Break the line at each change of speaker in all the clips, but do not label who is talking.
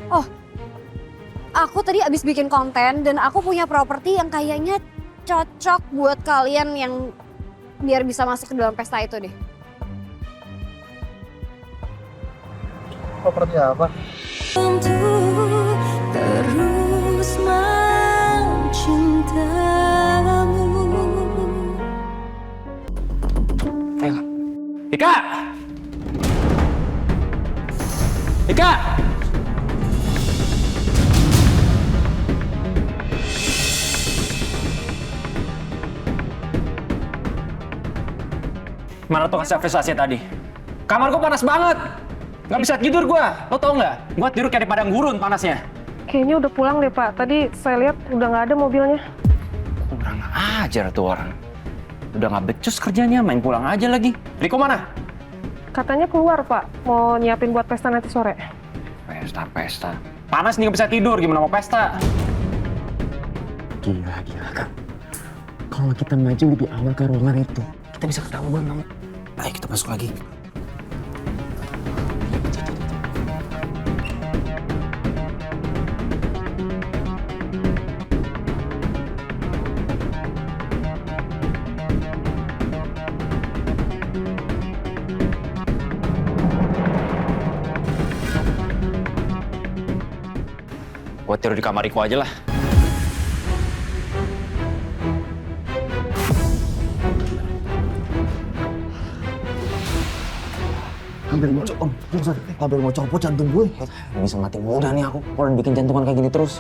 Oh, aku tadi abis bikin konten dan aku punya properti yang kayaknya cocok buat kalian yang biar bisa masuk ke dalam pesta itu deh.
Properti apa?
Untuk terus mencintamu.
Ika! Ika! Mana tuh service tadi? Kamar gua panas banget. Nggak bisa tidur gua. Lo tau nggak? Gua tidur kayak di padang gurun panasnya.
Kayaknya udah pulang deh Pak. Tadi saya lihat udah nggak ada mobilnya.
Kurang ajar tuh orang. Udah nggak becus kerjanya, main pulang aja lagi. Riko mana?
Katanya keluar Pak, mau nyiapin buat pesta nanti sore.
Pesta. Panas nih nggak bisa tidur, gimana mau pesta?
Gila Kak. Kalau kita maju lebih awal ke ruangan itu, kita bisa ketahuan dong. Ayo kita masuk lagi.
Gua tidur di kamar Riko aja lah.
Hampir mau copot jantung gue. Bisa mati muda nih aku kalau bikin jantungan kayak gini terus.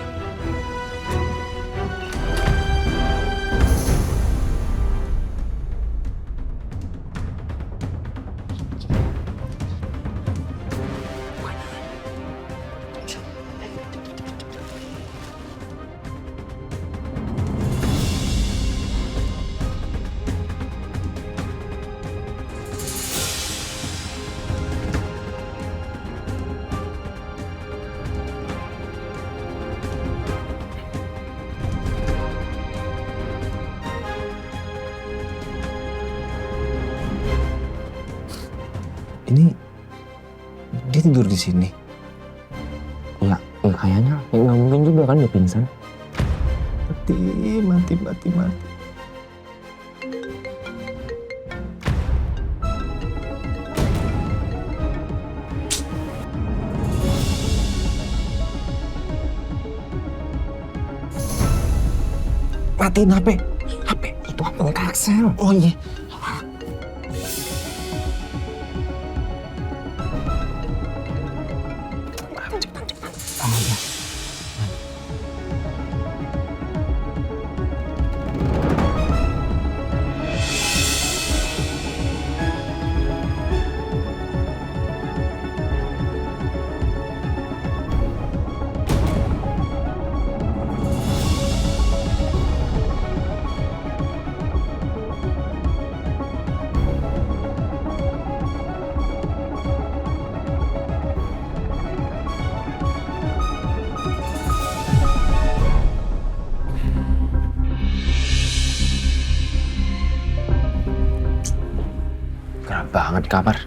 Ini dia tidur di sini. Ya kayaknya nggak mungkin juga kan dia pingsan. Mati. Matiin HP itu HP Axel. Oh iya.
Gerah banget di kamar.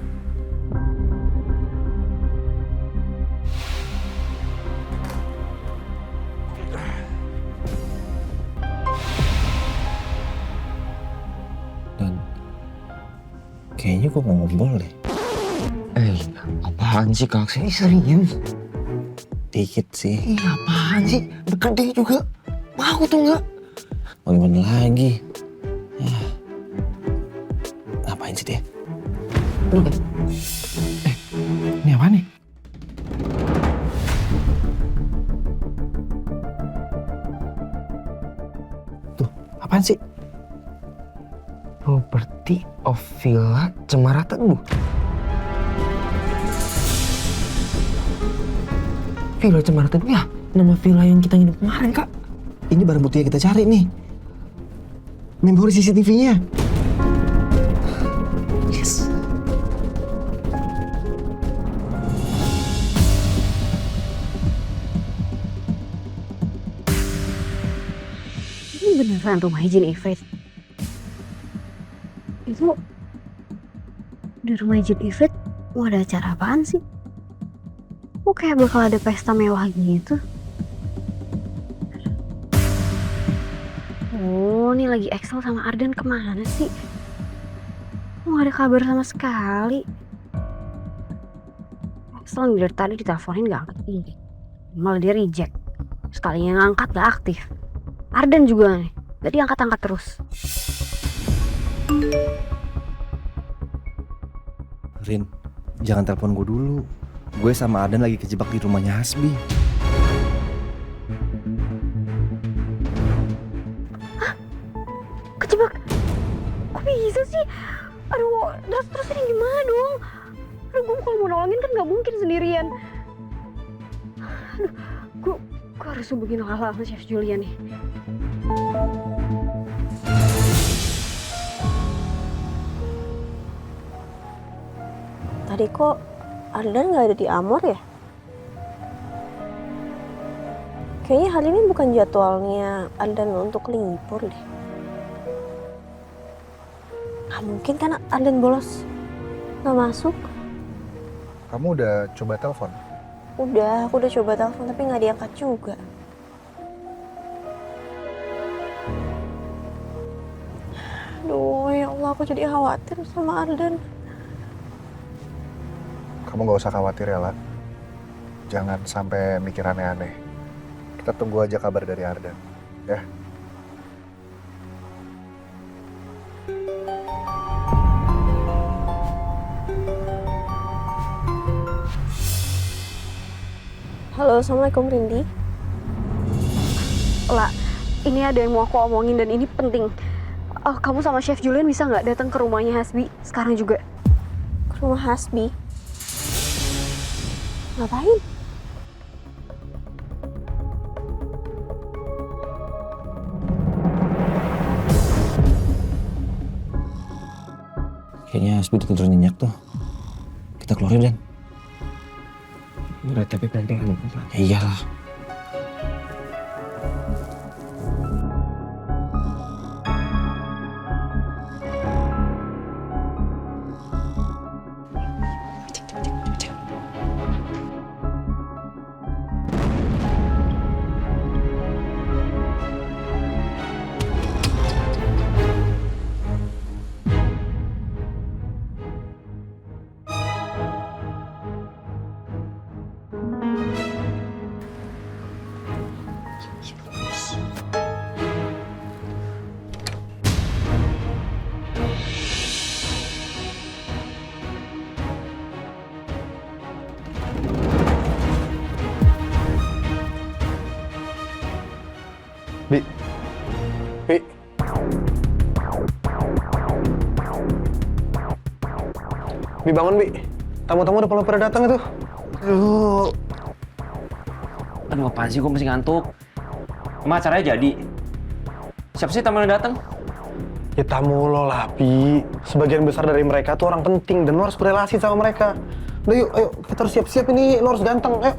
Dan kayaknya gue mau ngobrol deh. Apaan sih Kak? Saya serius. Dikit sih. Apaan sih? Bergede juga. Mau tuh nggak? Mana lagi? Ya. Ngapain sih dia? Ini apa nih? Tuh, apaan sih? Property of Villa Cemara Teguh. Villa Cemara Teguh ya? Nama villa yang kita nginep kemarin, Kak. Ini barang bukti yang kita cari nih. Memori CCTV-nya. Yes.
Ini beneran rumah izin Ifrit? Itu di rumah izin Ifrit mau ada acara apaan sih? Kok kok kayak bakal ada pesta mewah gitu. Oh, ini lagi Excel sama Arden kemana sih? Kok gak ada kabar sama sekali. Excel dari tadi diteleponin gak angkat ini. Malah dia reject. Sekali yang angkat gak aktif. Arden juga nih, tadi angkat-angkat terus.
Rin, jangan telepon gue dulu. Gue sama Adan lagi kejebak di rumahnya Hasbi.
Kejebak? Kok bisa sih? Aduh, terus ini gimana dong? Aduh, gue kalau mau nolongin kan gak mungkin sendirian. Aduh, gue harus hubungin Lala sama Chef Julian nih.
Tadi kok Ardan nggak ada di Amor ya? Kayaknya hari ini bukan jadwalnya Ardan untuk libur deh. Nggak mungkin kan Ardan bolos nggak masuk?
Kamu udah coba telepon?
Udah, aku udah coba telepon tapi nggak diangkat juga. Aduh, ya Allah, aku jadi khawatir sama Ardan.
Kamu gak usah khawatir ya, Lah. Jangan sampai mikir aneh-aneh. Kita tunggu aja kabar dari Ardan, ya.
Halo, Assalamualaikum Rindi.
Lah, ini ada yang mau aku omongin dan ini penting. Kamu sama Chef Julian bisa nggak datang ke rumahnya Hasbi sekarang juga?
Ke rumah Hasbi? Ngapain?
Kayaknya Hasbi udah tidur nyenyak tuh. Kita keluarin, Dan.
Udah, tapi penting kan.
Ya iyalah.
Bi. Bi. Bi, bangun, Bi. Tamu-tamu udah pada datang itu. Aduh.
Aduh, apaan sih, gue masih ngantuk. Emang acaranya jadi? Siapa sih tamu yang datang?
Ya tamu lo lah, Bi. Sebagian besar dari mereka tuh orang penting dan lo harus berelasi sama mereka. Udah yuk, ayo kita harus siap-siap ini, lo harus ganteng, ayo.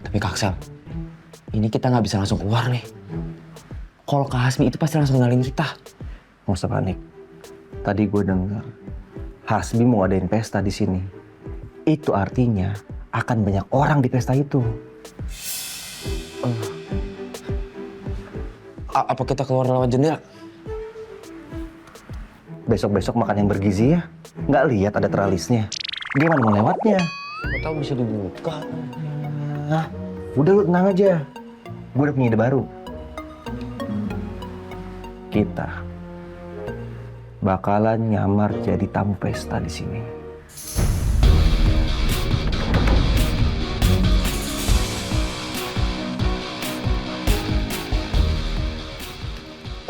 Tapi Kak Sel, ini kita nggak bisa langsung keluar nih. Kalau Kak Hasbi itu pasti langsung kenalin kita.
Nggak usah panik. Tadi gue denger Hasbi mau ngadain pesta di sini. Itu artinya akan banyak orang di pesta itu.
Apa kita keluar lewat jendela?
Besok-besok makan yang bergizi ya. Nggak lihat ada teralisnya. Gimana mau lewatnya?
Gak tahu bisa dibuka.
Nah, udah lu tenang aja. Gue udah punya ide baru. Kita bakalan nyamar jadi tamu pesta di sini.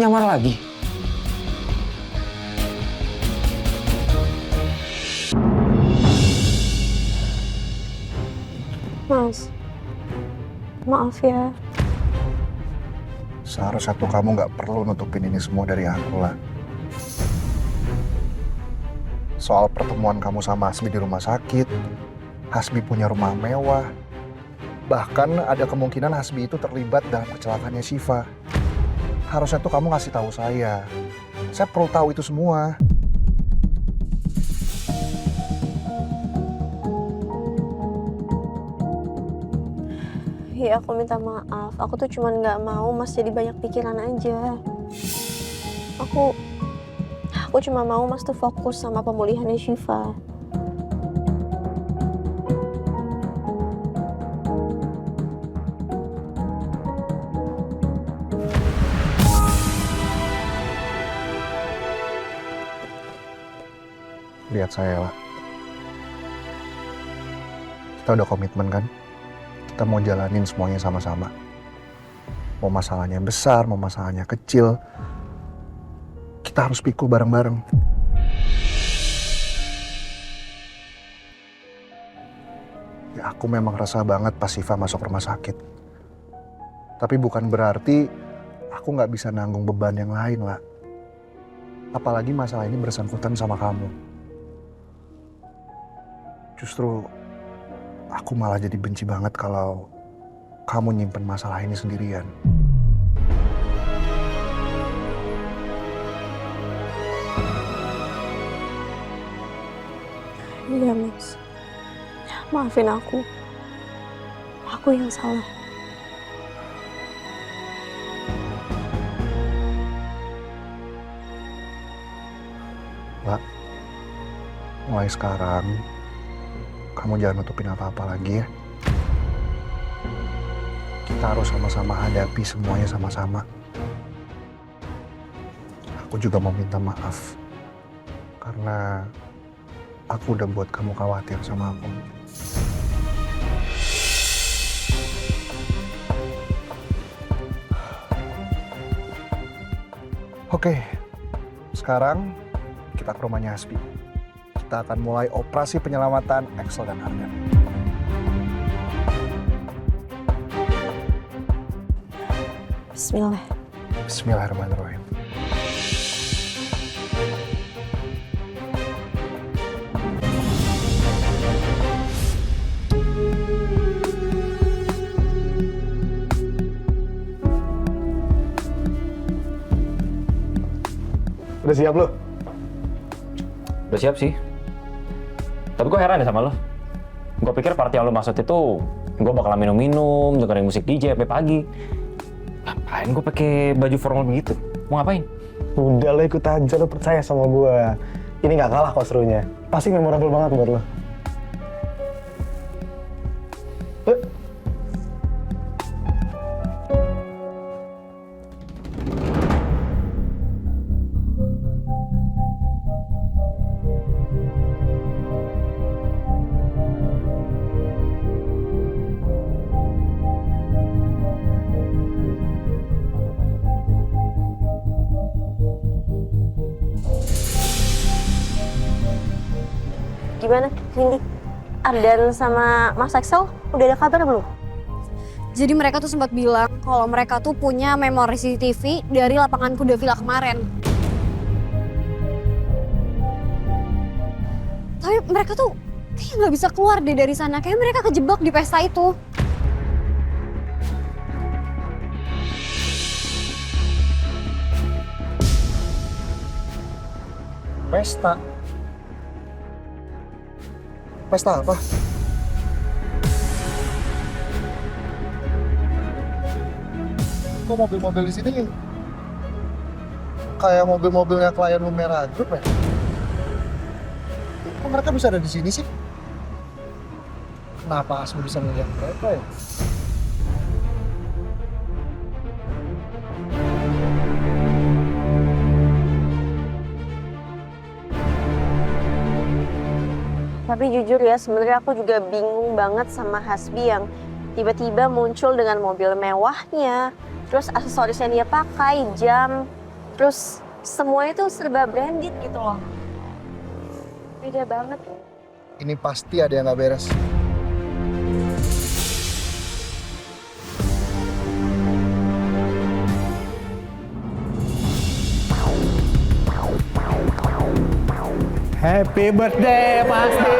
Nyamar lagi?
Mas, maaf ya.
Seharusnya tuh kamu nggak perlu nutupin ini semua dari aku lah. Soal pertemuan kamu sama Hasbi di rumah sakit, Hasbi punya rumah mewah. Bahkan ada kemungkinan Hasbi itu terlibat dalam kecelakaannya Syifa. Harusnya tuh kamu ngasih tahu saya. Saya perlu tahu itu semua.
Ya aku minta maaf, aku tuh cuman nggak mau Mas jadi banyak pikiran aja. Aku cuma mau Mas tuh fokus sama pemulihannya Syifa.
Lihat saya lah. Kita udah komitmen kan? Kita mau jalanin semuanya sama-sama. Mau masalahnya besar, mau masalahnya kecil, kita harus pikul bareng-bareng. Ya aku memang resah banget pas Syifa masuk rumah sakit. Tapi bukan berarti aku nggak bisa nanggung beban yang lain lah. Apalagi masalah ini bersangkutan sama kamu. Justru aku malah jadi benci banget kalau kamu nyimpen masalah ini sendirian.
Iya Mas, maafin aku. Aku yang salah.
Mbak, mulai sekarang kamu jangan nutupin apa-apa lagi ya. Kita harus sama-sama hadapi semuanya sama-sama. Aku juga mau minta maaf. Karena aku udah buat kamu khawatir sama aku. Oke, sekarang kita ke rumahnya Hasbi. Kita akan mulai operasi penyelamatan Axel dan Argan.
Bismillah.
Bismillahirrahmanirrahim.
Udah siap lo?
Udah siap sih. Tapi gue heran ya sama lo. Gue pikir party yang lo maksud itu gue bakalan minum-minum, dengerin musik DJ sampai pagi. Ngapain gue pakai baju formal begitu? Mau ngapain?
Udah lo ikut aja, lo percaya sama gue. Ini nggak kalah kok serunya. Pasti memorable banget buat lo.
Gimana, Cindy? Ardan sama Mas Axel udah ada kabar belum?
Jadi mereka tuh sempat bilang kalau mereka tuh punya memori CCTV dari lapangan kuda villa kemarin. Tapi mereka tuh kayak nggak bisa keluar deh dari sana. Kayak mereka kejebak di pesta itu.
Pesta? Pesta apa? Kok mobil-mobil di sini kayak mobil-mobilnya klien Merah Group ya? Kok mereka bisa ada di sini sih? Kenapa Hasbi bisa melihat mereka ya?
Tapi jujur ya, sebenarnya aku juga bingung banget sama Hasbi yang tiba-tiba muncul dengan mobil mewahnya, terus aksesoris yang dia pakai, jam, terus semuanya tuh serba branded gitu loh. Beda banget.
Ini pasti ada yang nggak beres.
Happy birthday, pasti.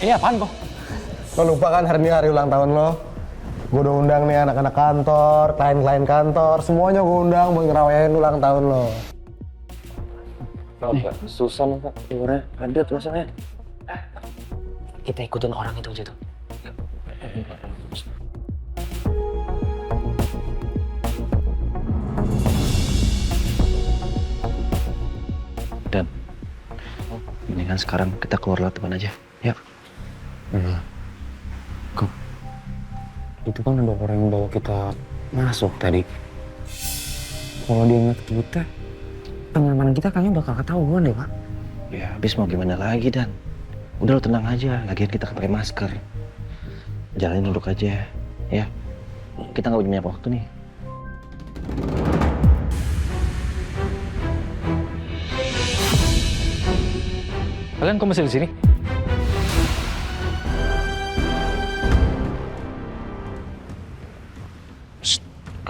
Ini apaan kok?
Lo lupa kan hari ini hari ulang tahun lo? Gue udah undang nih anak-anak kantor, klien-klien kantor, semuanya gue undang buat ngerayain ulang tahun lo.
Susah loh Pak, keluarnya padat rasanya. Kita ikutin orang itu aja tuh. Dan mendingan sekarang kita keluar lewat depan aja, ya. Kok itu kan ada orang yang bawa kita masuk tadi. Kalau dia ingat kita, pengamanan kita kayaknya bakal ketahuan deh, Pak. Ya, habis mau gimana lagi, Dan? Udah lo tenang aja, lagian kita pakai masker. Jalanin duduk aja, ya. Kita nggak punya banyak waktu nih.
Kalian kok masih di sini?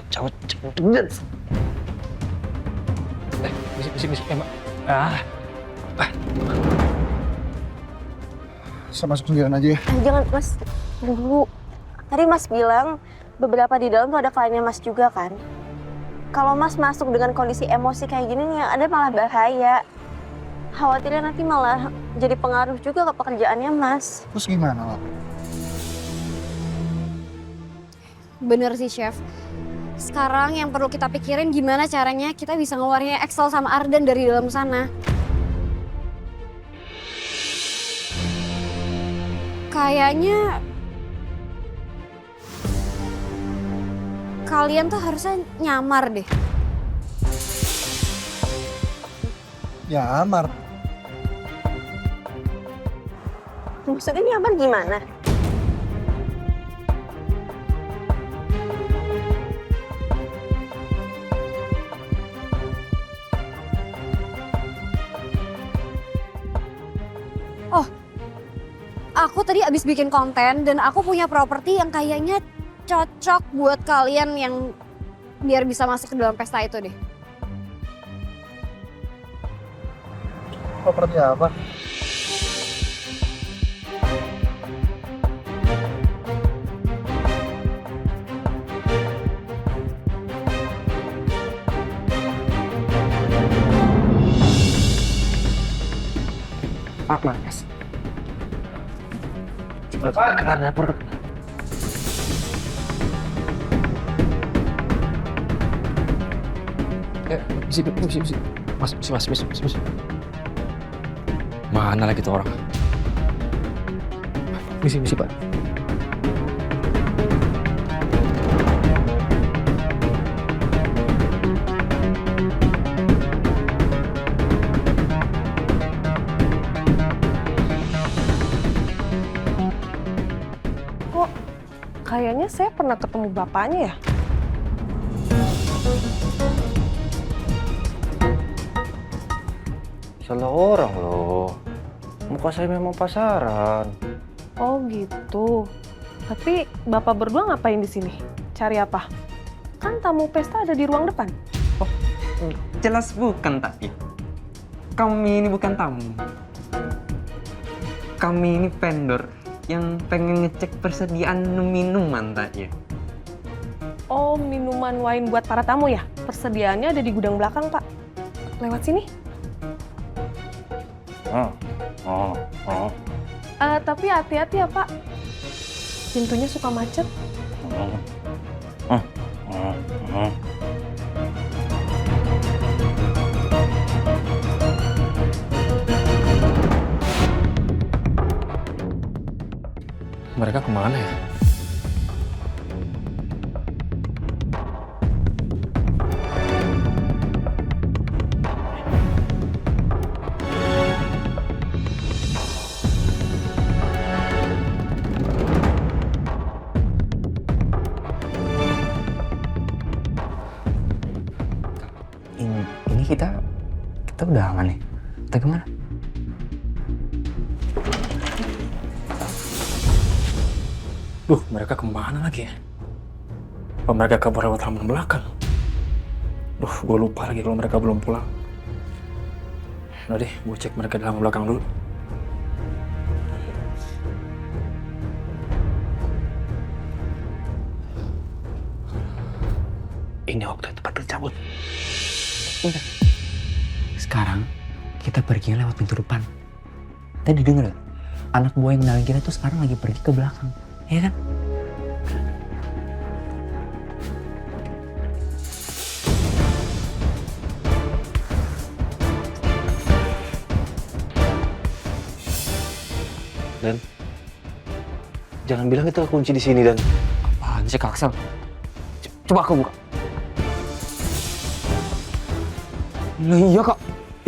Cepet.
Misi. Mbak. Ah.
Saya masuk sendirian aja ya.
Jangan Mas, dulu. Tadi Mas bilang beberapa di dalam tuh ada kliennya Mas juga kan? Kalau Mas masuk dengan kondisi emosi kayak gini yang ada malah bahaya. Khawatirnya nanti malah jadi pengaruh juga ke pekerjaannya Mas.
Terus gimana, Lak?
Bener sih, Chef. Sekarang yang perlu kita pikirin gimana caranya kita bisa ngeluarin Excel sama Ardan dari dalam sana. Kayaknya kalian tuh harusnya nyamar deh.
Nyamar.
Maksudnya nyamar gimana?
Oh, aku tadi abis bikin konten dan aku punya properti yang kayaknya cocok buat kalian yang biar bisa masuk ke dalam pesta itu deh.
Properti apa?
Pak Mas. Ke dapur.
Misi. Mas. Mana lagi tuh orang? Misi, Pak.
Kok kayaknya saya pernah ketemu bapaknya ya?
Salah orang loh. Muka saya memang pasaran.
Oh gitu. Tapi bapak berdua ngapain di sini? Cari apa? Kan tamu pesta ada di ruang depan.
Jelas bukan, tapi kami ini bukan tamu. Kami ini vendor yang pengen ngecek persediaan minuman tadi.
Oh, minuman wine buat para tamu ya? Persediaannya ada di gudang belakang, Pak. Lewat sini. Tapi hati-hati ya, Pak. Pintunya suka macet.
Mereka kemana ya?
Ini kita udah aman nih. Kita kemana?
Duh, mereka kemana lagi ya? Apa mereka kabur lewat halaman belakang? Duh, gue lupa lagi kalau mereka belum pulang. Udah deh, gue cek mereka di halaman belakang dulu. Ini waktu tepat tercabut. Udah. Sekarang kita pergi lewat pintu depan. Tadi denger gak? Anak buah yang ngenalin kita tuh sekarang lagi pergi ke belakang. Iya kan? Dan jangan bilang kita kunci di sini, Dan. Apaan sih, Kak Aksel? Coba aku buka. Lah iya, Kak.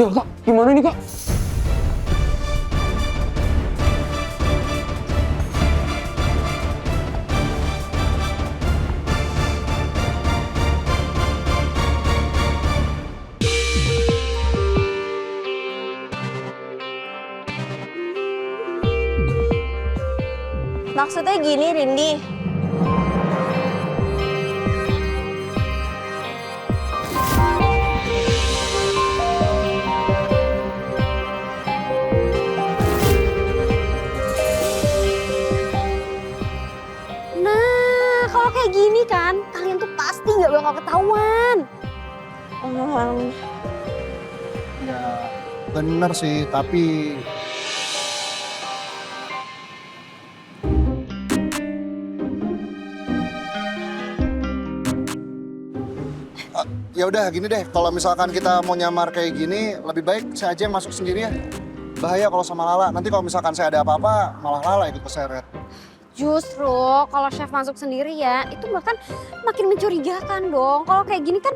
Ya, Kak. Gimana ini, Kak?
Maksudnya gini, Rindi.
Nah, kalau kayak gini kan, kalian tuh pasti nggak bakal ketahuan.
Ya bener sih, tapi ya udah gini deh, kalau misalkan kita mau nyamar kayak gini, lebih baik saya aja yang masuk sendiri ya. Bahaya kalau sama Lala, nanti kalau misalkan saya ada apa-apa, malah Lala ikut keseret.
Justru kalau chef masuk sendiri ya, itu bahkan makin mencurigakan dong. Kalau kayak gini kan,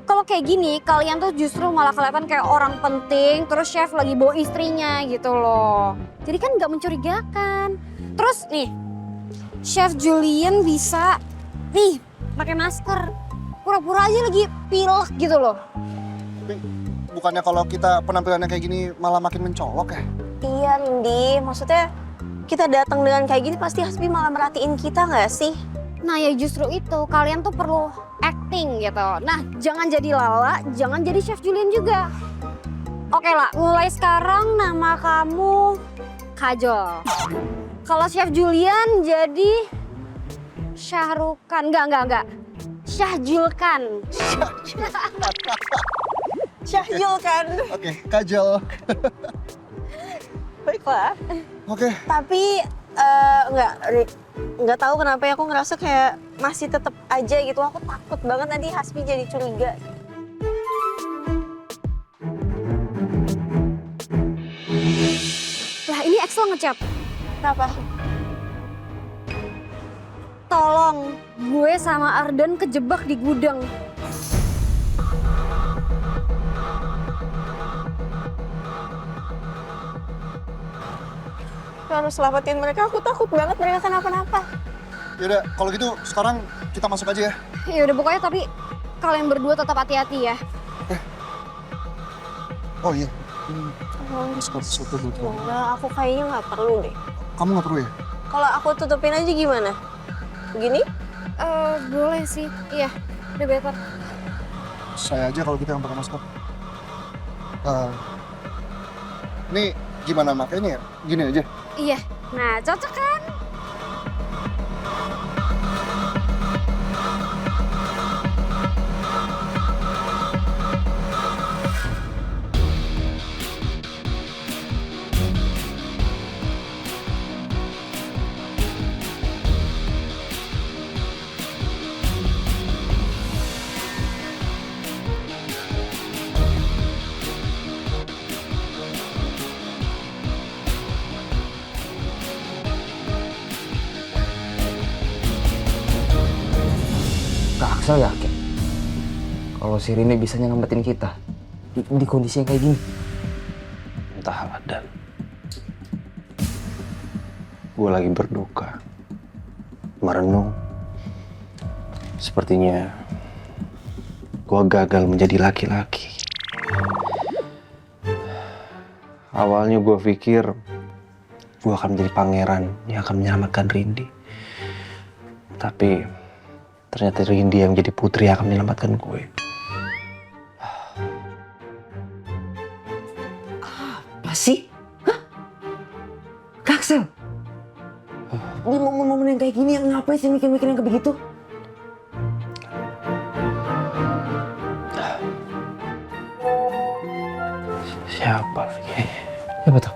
kalau kayak gini kalian tuh justru malah kelihatan kayak orang penting, terus chef lagi bawa istrinya gitu loh. Jadi kan nggak mencurigakan. Terus nih, Chef Julian bisa nih pakai masker, pura-pura aja lagi pilek gitu loh.
Tapi bukannya kalau kita penampilannya kayak gini malah makin mencolok ya?
Iya, Rindi. Maksudnya kita datang dengan kayak gini pasti Hasbi malah merhatiin kita nggak sih?
Nah ya justru itu, kalian tuh perlu acting gitu. Nah jangan jadi Lala, jangan jadi Chef Julian juga. Oke lah, mulai sekarang nama kamu Kajol. Kalau Chef Julian jadi Syahrukan, enggak. Syahjulkan.
Syahjul kan?
Oke, Kajol.
Baiklah.
Oke.
Tapi nggak tahu kenapa ya, aku ngerasa kayak masih tetap aja gitu. Aku takut banget nanti Hasbi jadi curiga.
Lah ini Axel ngechat.
Kenapa?
Tolong, gue sama Ardan kejebak di gudang.
Harus selamatin mereka, aku takut banget mereka kenapa-napa.
Yaudah, kalau gitu sekarang kita masuk aja ya.
Ya udah pokoknya tapi kalian berdua tetap hati-hati ya.
Oh iya. Sesuatu buat kamu.
Enggak, aku kayaknya nggak perlu deh.
Kamu nggak perlu ya?
Kalau aku tutupin aja gimana? Begini?
Boleh sih, iya udah better.
Saya aja kalau kita yang pakai masker. Ini gimana makanya ya? Gini aja.
Iya, nah cocok kan?
Kak Aksel yakin kalau si Rini bisa nyelamatin kita di kondisi yang kayak gini? Entahlah, Dan. Gue lagi berduka, merenung. Sepertinya gue gagal menjadi laki-laki. Awalnya gue pikir gue akan menjadi pangeran yang akan menyelamatkan Rindy. Tapi ternyata Rindy yang menjadi putri yang akan menyelamatkan gue. Apa sih? Hah? Kaksel? Di momen-momen yang kayak gini yang ngapain sih mikir-mikir yang kayak begitu? Siapa lagi? Siapa tuh?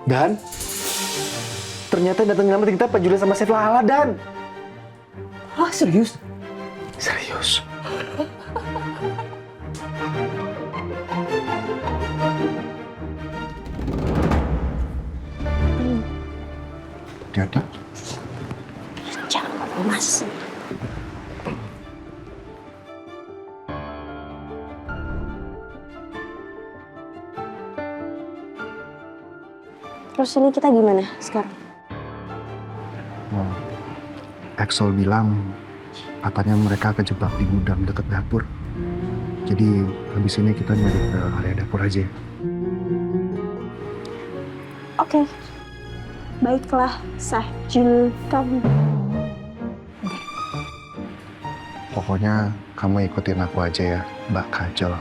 Dan ternyata yang datang nyelamatin kita Pak Julian sama Chef Lala, Dan. Ah, serius? Serius.
Jadi,
Jangan mas. Terus ini kita gimana sekarang?
Axel bilang katanya mereka kejebak di gudang dekat dapur. Jadi habis ini kita nyari ke area dapur aja.
Oke. Baiklah, Sahjul kamu.
Pokoknya kamu ikutin aku aja ya, Mbak Kajol.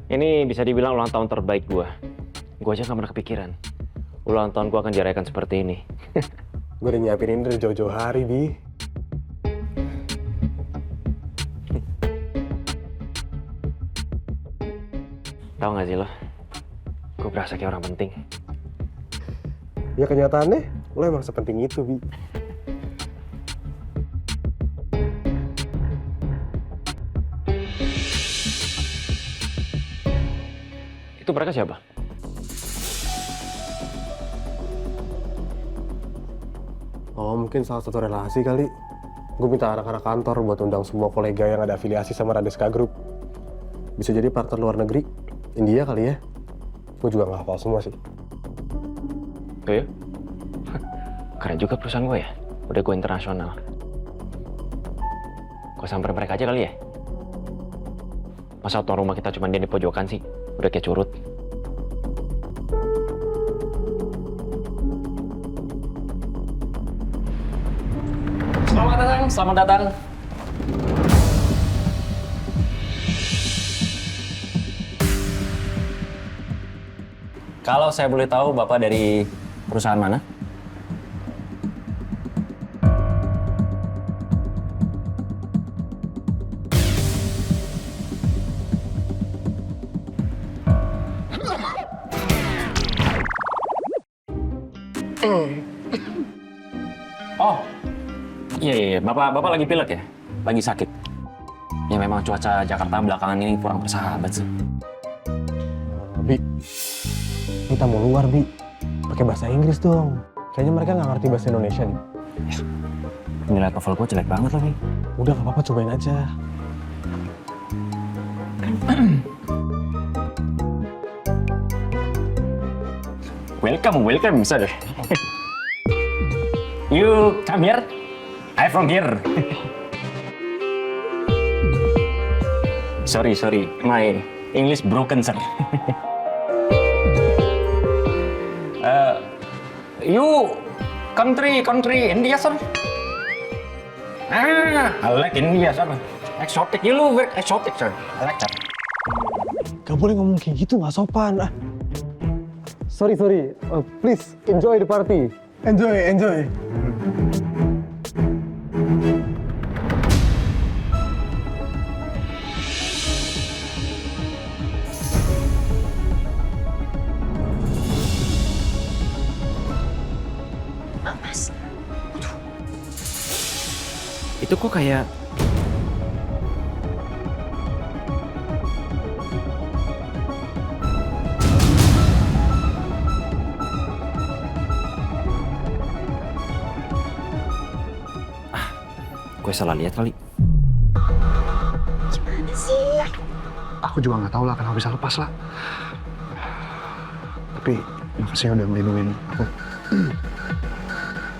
Ini bisa dibilang ulang tahun terbaik gue. Gue aja gak pernah kepikiran ulang tahun gue akan dirayakan seperti ini.
Gue udah nyiapin ini dari jauh-jauh hari, Bi.
Tahu gak sih lo? Gue berasa kayak orang penting.
Ya kenyataannya, lo emang sepenting itu, Bi.
Itu mereka siapa?
Oh, mungkin salah satu relasi kali. Gue minta anak-anak kantor buat undang semua kolega yang ada afiliasi sama Radeska Group. Bisa jadi partner luar negeri, India kali ya. Gue juga nggak hafal semua sih.
Oh ya? Keren juga perusahaan gue ya. Udah gue internasional. Gue samperin mereka aja kali ya? Masa tuan rumah kita cuma dia di pojokan sih? Udah kayak curut. Selamat datang, selamat datang. Kalau saya boleh tahu, Bapak dari perusahaan mana? Oh, iya. Bapak lagi pilek ya? Lagi sakit? Ya memang cuaca Jakarta belakangan ini kurang bersahabat sih.
Bi, kita mau luar, Bi. Pakai bahasa Inggris dong. Kayaknya mereka nggak ngerti bahasa Indonesia nih.
Nilai TOEFL gue jelek banget lagi.
Udah, nggak apa-apa, cobain aja.
Welcome, sir. You come here. I'm from here. Sorry. My English broken, sir. You country India, sir? I like India, sir. Exotic. You look very exotic, sir. I like that.
Gak boleh ngomong kayak gitu, nggak sopan. Sorry. Please, enjoy the party. Enjoy.
Itu kok kayak... gue salah lihat kali.
Gimana sih? Aku juga nggak tahu lah kenapa bisa lepas lah. Tapi makasih udah melindungi aku.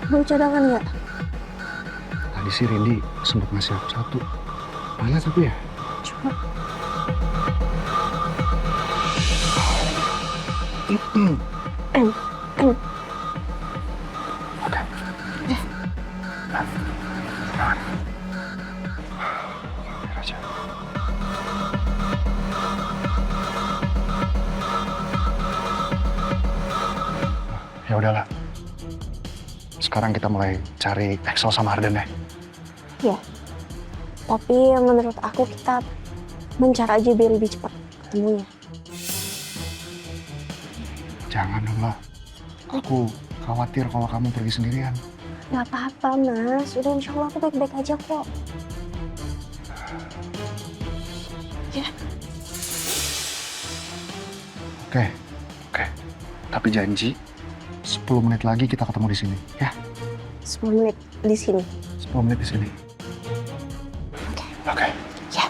Mau cadangan nggak?
Tadi si Randy sempat ngasih aku satu. Mana tapi ya?
Coba.
Ya udahlah. Sekarang kita mulai cari Axel sama Arden ya.
Ya. Tapi menurut aku kita mencari aja biar lebih cepat ketemunya.
Jangan dong lah. Aku khawatir kalau kamu pergi sendirian.
Gak apa-apa mas, udah insya Allah aku baik-baik aja kok. Ya.
Oke. Tapi janji 10 menit lagi kita ketemu di sini, ya?
10 menit di sini.
10 menit di sini. Oke.
Ya.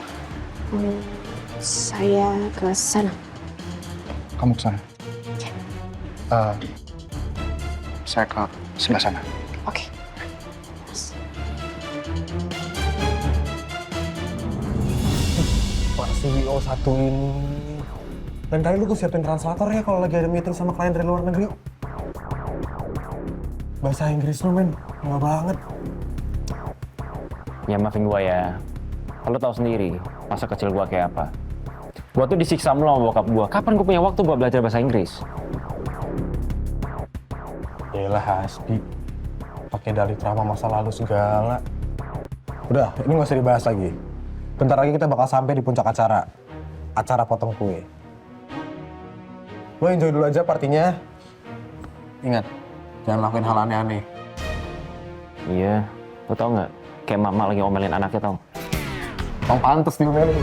Saya ke sana.
Kamu ke sana. Saya ke sebelah sana.
Oke.
Pak CEO satu ini. Dan kali lu gue siapin translator ya kalau lagi ada meeting sama klien dari luar negeri. Bahasa Inggris lu men, nggak banget.
Ya maafin gua ya. Lo tau sendiri masa kecil gua kayak apa. Gua tuh disiksa mulu sama bokap gua. Kapan gua punya waktu buat belajar bahasa Inggris?
Yalah Hasbi, pakai dalih trauma masa lalu segala. Udah, ini nggak usah dibahas lagi. Bentar lagi kita bakal sampai di puncak acara potong kue. Lo enjoy dulu aja partinya. Ingat, jangan lakuin hal aneh-aneh.
Iya, lo tau nggak? Kayak mama lagi ngomelin anaknya tau.
Tong pantes diomelin.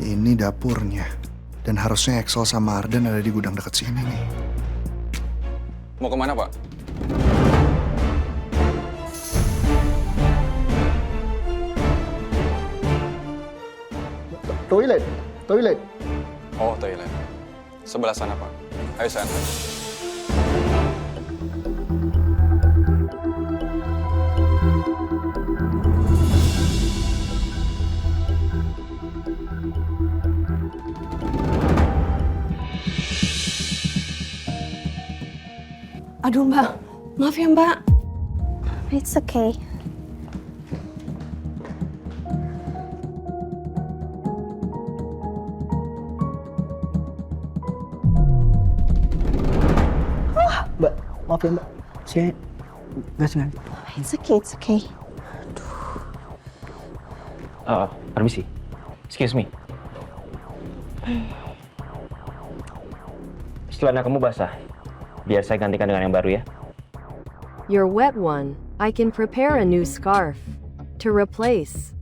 Ini dapurnya. Dan harusnya Axel sama Arden ada di gudang dekat sini nih.
Mau kemana, Pak?
Toilet.
Oh, toilet. Sebelah sana, Pak. Ayo saya antar.
Aduh mbak, maaf ya mbak.
It's okay.
Mbak, maaf ya mbak. Saya nggak sengaja.
It's okay.
Permisi. Excuse me. Celana kamu basah. Biar saya gantikan dengan yang baru ya.
You're wet one. I can prepare a new scarf to replace.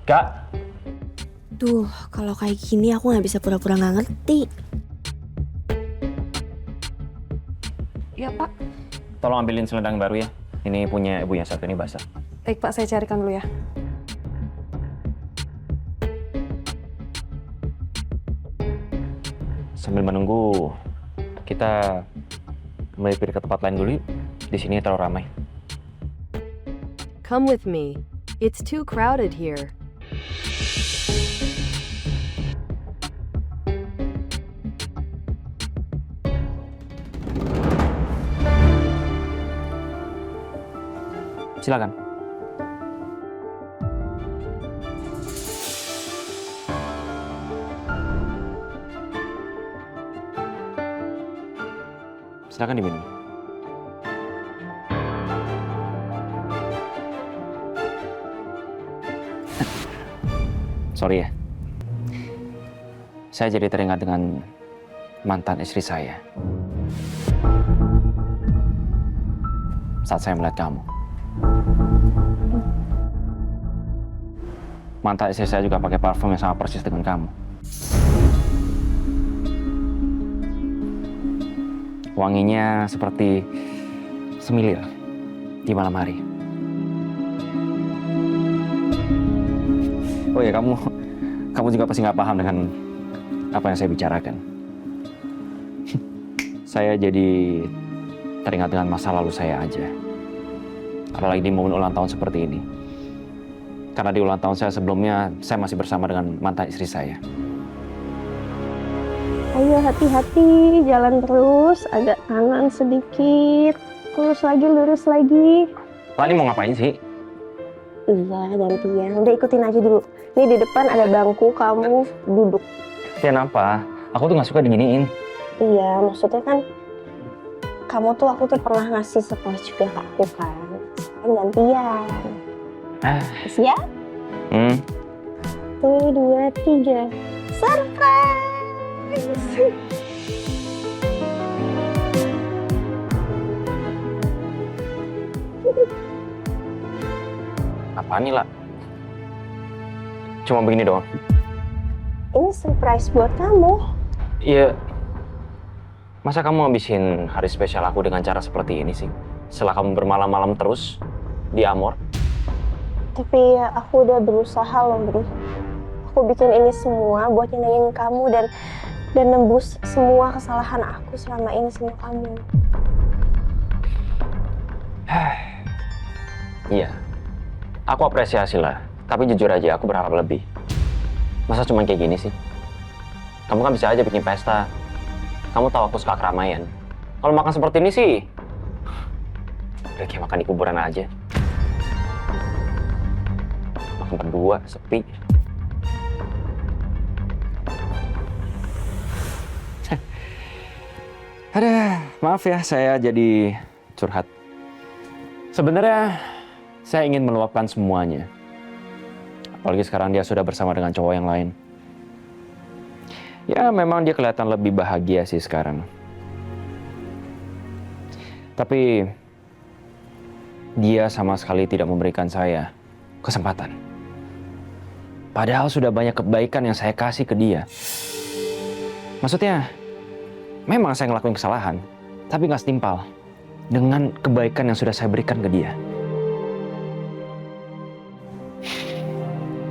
Kak,
Duh, kalau kayak gini aku nggak bisa pura-pura nggak ngerti.
Ya pak.
tolong ambilin selendang baru ya. Ini punya ibu yang satu ini basah.
Baik pak, saya carikan dulu ya.
Sambil menunggu, kita melipir ke tempat lain dulu yuk. Di sini terlalu ramai.
Come with me. It's too crowded here.
Silakan. Silakan diminum. Sorry ya. Saya jadi teringat dengan mantan istri saya. Saat saya melihat kamu. Mantan istri saya juga pakai parfum yang sama persis dengan kamu.
wanginya seperti semilir di malam hari. Oh ya, kamu juga pasti nggak paham dengan apa yang saya bicarakan. Saya jadi teringat dengan masa lalu saya aja. Apalagi di momen ulang tahun seperti ini. Karena di ulang tahun saya sebelumnya, saya masih bersama dengan mantan istri saya.
Ayo hati-hati, jalan terus, agak kanan sedikit, lurus lagi.
Lani mau ngapain sih?
Iya, gantian. Udah ikutin aja dulu. Nih di depan ada bangku, kamu duduk.
Kenapa? Aku tuh nggak suka diginiin.
Iya, maksudnya kan kamu tuh aku tuh pernah ngasih surprise juga ke aku kan. Sekarang gantian. Siap? 1, 2, 3. Surprise!
Apaan nih, La? Cuma begini doang.
Ini surprise buat kamu.
Iya. Masa kamu ngabisin hari spesial aku dengan cara seperti ini sih? Setelah kamu bermalam-malam terus di Amor?
Tapi ya, aku udah berusaha loh, Bri. Aku bikin ini semua buat nyenengin kamu dan nembus semua kesalahan aku selama ini sama kamu.
Iya. Aku apresiasi lah. Tapi jujur aja, aku berharap lebih. Masa cuma kayak gini sih? Kamu kan bisa aja bikin pesta. Kamu tahu aku suka keramaian. Kalau makan seperti ini sih, udah kayak makan di kuburan aja. Makan berdua, sepi. Aduh, maaf ya saya jadi curhat. Sebenarnya saya ingin meluapkan semuanya. Apalagi sekarang dia sudah bersama dengan cowok yang lain. Ya memang dia kelihatan lebih bahagia sih sekarang. Tapi dia sama sekali tidak memberikan saya kesempatan. Padahal sudah banyak kebaikan yang saya kasih ke dia. Maksudnya, memang saya ngelakuin kesalahan, tapi nggak setimpal dengan kebaikan yang sudah saya berikan ke dia.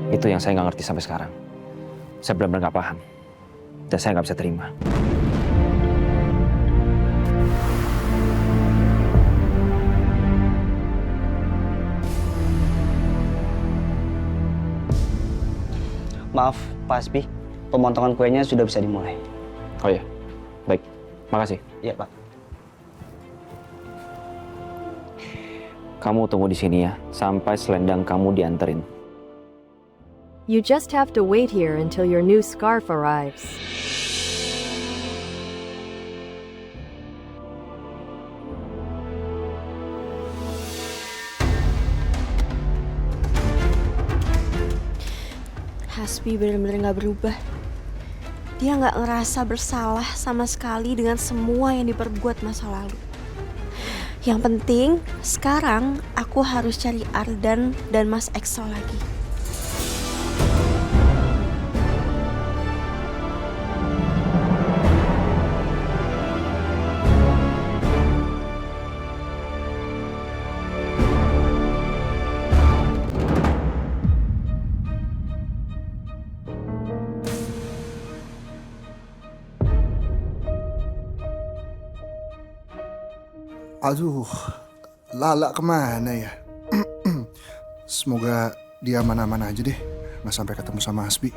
Itu yang saya nggak ngerti sampai sekarang. Saya benar-benar nggak paham. Dan saya nggak bisa terima.
Maaf, Pak Hasbi. Pemotongan kuenya sudah bisa dimulai.
Oh iya, baik. Makasih.
Iya, Pak.
Kamu tunggu di sini ya, sampai selendang kamu dianterin.
You just have to wait here until your new scarf arrives.
Hasbi benar-benar nggak berubah. Dia nggak ngerasa bersalah sama sekali dengan semua yang diperbuat masa lalu. Yang penting, sekarang aku harus cari Ardan dan Mas Exo lagi.
Aduh, Lala kemana ya? Semoga dia aman-aman aja deh, nggak sampai ketemu sama Hasbi.